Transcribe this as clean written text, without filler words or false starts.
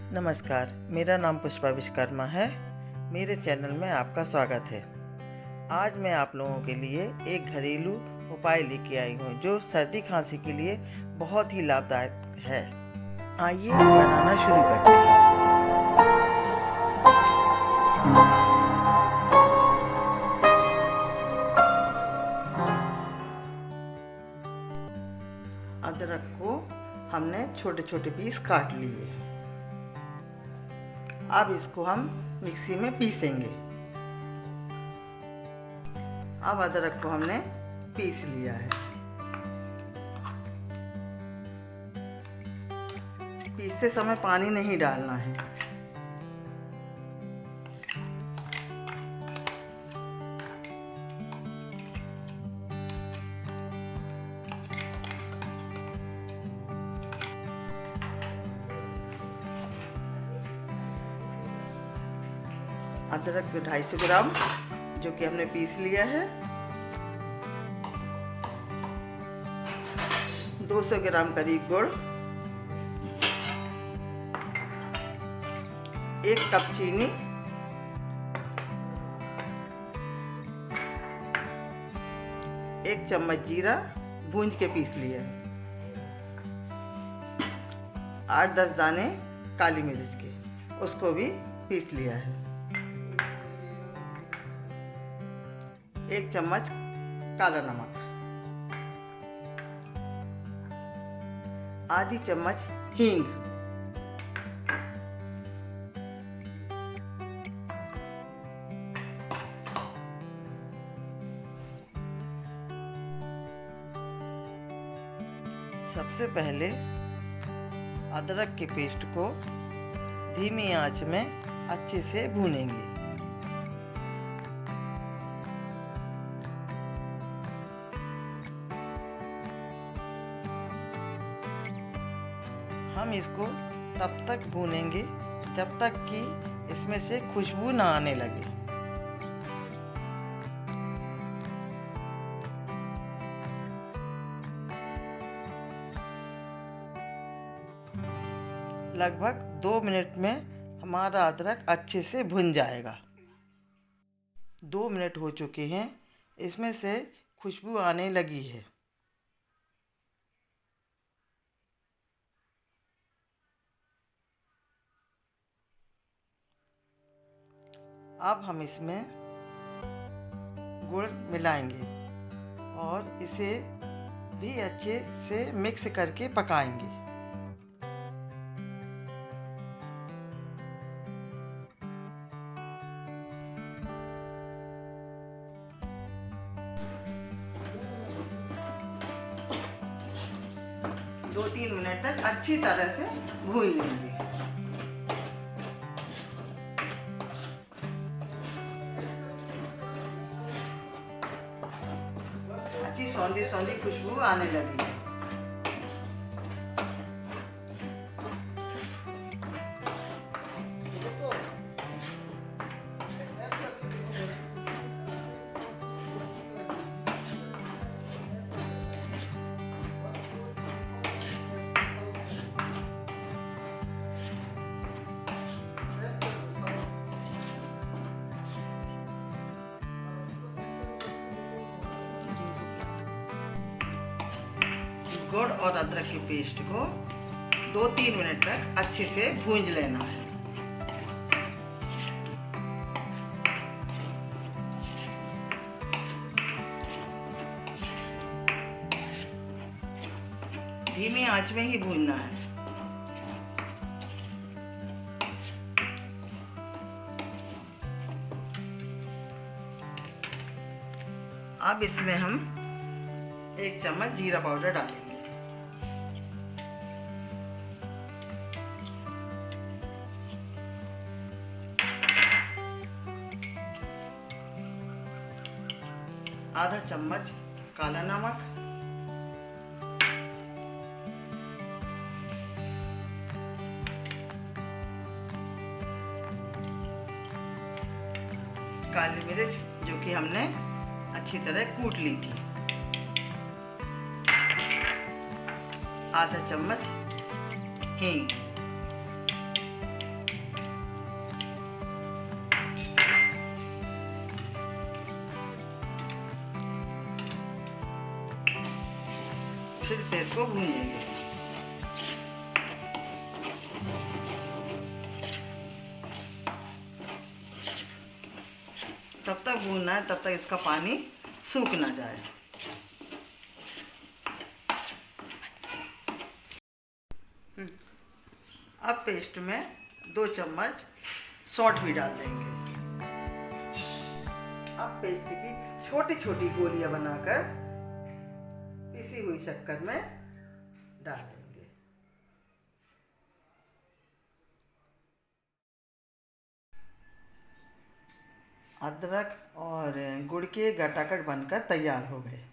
नमस्कार, मेरा नाम पुष्पा विश्वकर्मा है। मेरे चैनल में आपका स्वागत है। आज मैं आप लोगों के लिए एक घरेलू उपाय लेके आई हूँ जो सर्दी खांसी के लिए बहुत ही लाभदायक है। आइए बनाना शुरू करते हैं। अदरक को हमने छोटे छोटे पीस काट लिए। अब इसको हम मिक्सी में पीसेंगे। अब अदरक को हमने पीस लिया है। पीसते समय पानी नहीं डालना है। अदरक 250 ग्राम जो कि हमने पीस लिया है। 200 ग्राम करीब गुड़, 1 कप चीनी, 1 चम्मच जीरा भूंज के पीस लिया है, 8-10 दाने काली मिर्च के, उसको भी पीस लिया है, 1 चम्मच काला नमक, आधी चम्मच हींग, सबसे पहले अदरक के पेस्ट को धीमी आंच में अच्छे से भूनेंगे। हम इसको तब तक भूनेंगे जब तक कि इसमें से खुशबू ना आने लगे। लगभग 2 मिनट में हमारा अदरक अच्छे से भुन जाएगा। 2 मिनट हो चुके हैं, इसमें से खुशबू आने लगी है। अब हम इसमें गुड़ मिलाएंगे और इसे भी अच्छे से मिक्स करके पकाएंगे। दो 3 मिनट तक अच्छी तरह से भून लेंगे। अच्छी सौंधी सौंधी खुशबू आने लगी है। गुड़ और अदरक के पेस्ट को 2-3 मिनट तक अच्छे से भूंज लेना है। धीमी आंच में ही भूनना है। अब इसमें हम 1 चम्मच जीरा पाउडर डालेंगे। आधा चम्मच काला नमक, काली मिर्च जो कि हमने अच्छी तरह कूट ली थी, आधा चम्मच हींग, फिर से इसको भूनेंगे। तब तक भूनना है, तब तक इसका पानी सूख ना जाए। अब पेस्ट में 2 चम्मच सौंठ भी डाल देंगे। अब पेस्ट की छोटी छोटी गोलियां बनाकर पिसी हुई शक्कर में डाल देंगे। अदरक और गुड़ के गटागट बनकर तैयार हो गए।